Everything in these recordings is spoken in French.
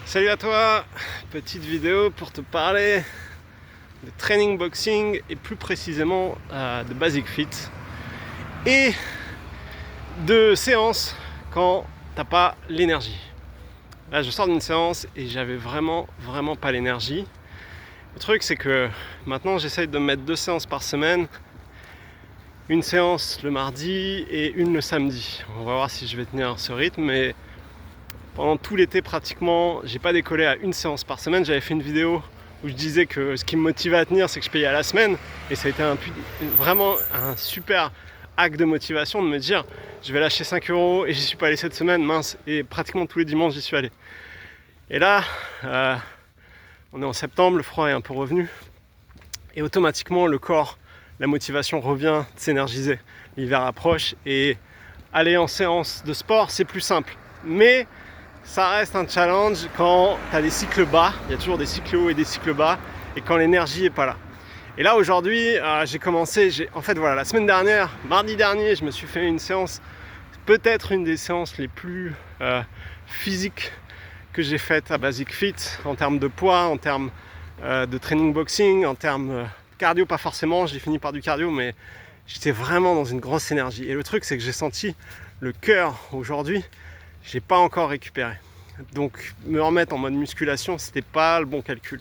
Salut à toi, petite vidéo pour te parler de training boxing et plus précisément de Basic Fit et de séances quand t'as pas l'énergie. Là je sors d'une séance et j'avais vraiment pas l'énergie. Le truc c'est que maintenant j'essaye de me mettre 2 séances par semaine, une séance le mardi et une le samedi. On va voir si je vais tenir ce rythme, mais pendant tout l'été pratiquement, j'ai pas décollé à une séance par semaine. J'avais fait une vidéo où je disais que ce qui me motivait à tenir, c'est que je payais à la semaine. Et ça a été vraiment un super acte de motivation de me dire je vais lâcher 5 € et j'y suis pas allé cette semaine, mince. Et pratiquement tous les dimanches, j'y suis allé. Et là, on est en septembre, le froid est un peu revenu. Et automatiquement, le corps, la motivation revient de s'énergiser. L'hiver approche et aller en séance de sport, c'est plus simple. Mais ça reste un challenge quand tu as des cycles bas, il y a toujours des cycles hauts et des cycles bas, et quand l'énergie n'est pas là. Et là aujourd'hui, j'ai commencé, la semaine dernière, mardi dernier, je me suis fait une séance, peut-être une des séances les plus physiques que j'ai faites à Basic Fit, en termes de poids, en termes de training boxing, en termes cardio, pas forcément, j'ai fini par du cardio, mais j'étais vraiment dans une grosse énergie. Et le truc, c'est que j'ai senti le cœur aujourd'hui, j'ai pas encore récupéré. Donc me remettre en mode musculation, c'était pas le bon calcul.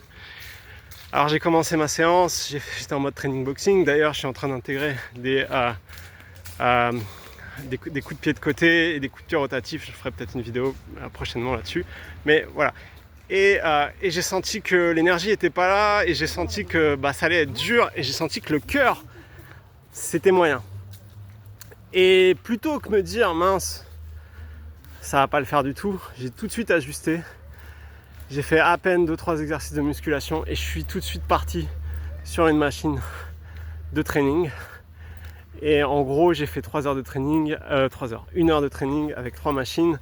Alors j'ai commencé ma séance, j'étais en mode training boxing. D'ailleurs, je suis en train d'intégrer des coups de pied de côté et des coups de pied rotatifs. Je ferai peut-être une vidéo prochainement là-dessus. Mais voilà. Et j'ai senti que l'énergie était pas là, et j'ai senti que ça allait être dur, et j'ai senti que le cœur, c'était moyen. Et plutôt que me dire mince, ça va pas le faire du tout, j'ai tout de suite ajusté. J'ai fait à peine 2-3 exercices de musculation et je suis tout de suite parti sur une machine de training. Et en gros, j'ai fait 3 heures de training, 1 heure de training avec 3 machines,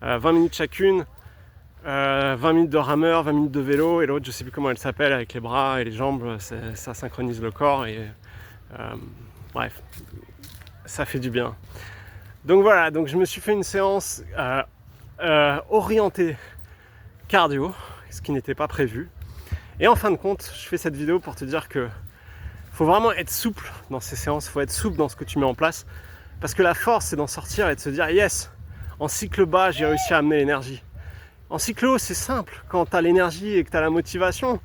20 minutes chacune, 20 minutes de rameur, 20 minutes de vélo, et l'autre, je sais plus comment elle s'appelle, avec les bras et les jambes, ça synchronise le corps et bref, ça fait du bien. Donc voilà, donc je me suis fait une séance orientée cardio, ce qui n'était pas prévu. Et en fin de compte, je fais cette vidéo pour te dire que faut vraiment être souple dans ces séances, faut être souple dans ce que tu mets en place. Parce que la force, c'est d'en sortir et de se dire yes, en cycle bas, j'ai réussi à amener l'énergie. En cycle haut, c'est simple. Quand tu as l'énergie et que tu as la motivation,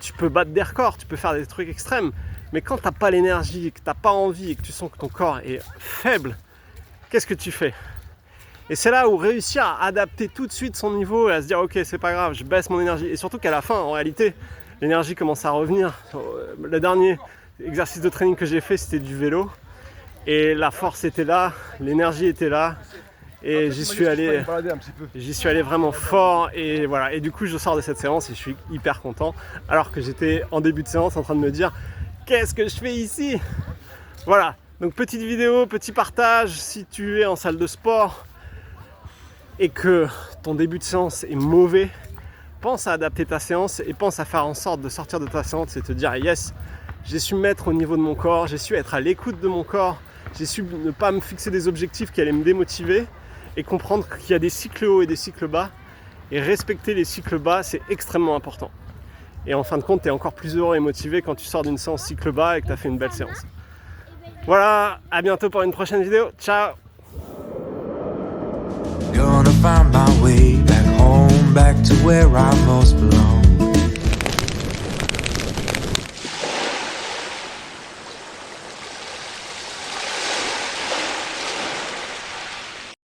tu peux battre des records, tu peux faire des trucs extrêmes. Mais quand tu n'as pas l'énergie, que tu n'as pas envie et que tu sens que ton corps est faible, qu'est-ce que tu fais? Et c'est là où réussir à adapter tout de suite son niveau et à se dire ok, c'est pas grave, je baisse mon énergie. Et surtout qu'à la fin, en réalité, l'énergie commence à revenir. Le dernier exercice de training que j'ai fait, c'était du vélo. Et la force était là, l'énergie était là. Et j'y suis allé vraiment fort. Et voilà. Et du coup, je sors de cette séance et je suis hyper content. Alors que j'étais en début de séance en train de me dire qu'est-ce que je fais ici? Voilà. Donc petite vidéo, petit partage, si tu es en salle de sport et que ton début de séance est mauvais, pense à adapter ta séance et pense à faire en sorte de sortir de ta séance et te dire yes, j'ai su me mettre au niveau de mon corps, j'ai su être à l'écoute de mon corps, j'ai su ne pas me fixer des objectifs qui allaient me démotiver et comprendre qu'il y a des cycles hauts et des cycles bas, et respecter les cycles bas, c'est extrêmement important. Et en fin de compte, tu es encore plus heureux et motivé quand tu sors d'une séance cycle bas et que tu as fait une belle séance. Voilà, à bientôt pour une prochaine vidéo. Ciao! Gonna find my way back home, back to where I most belong.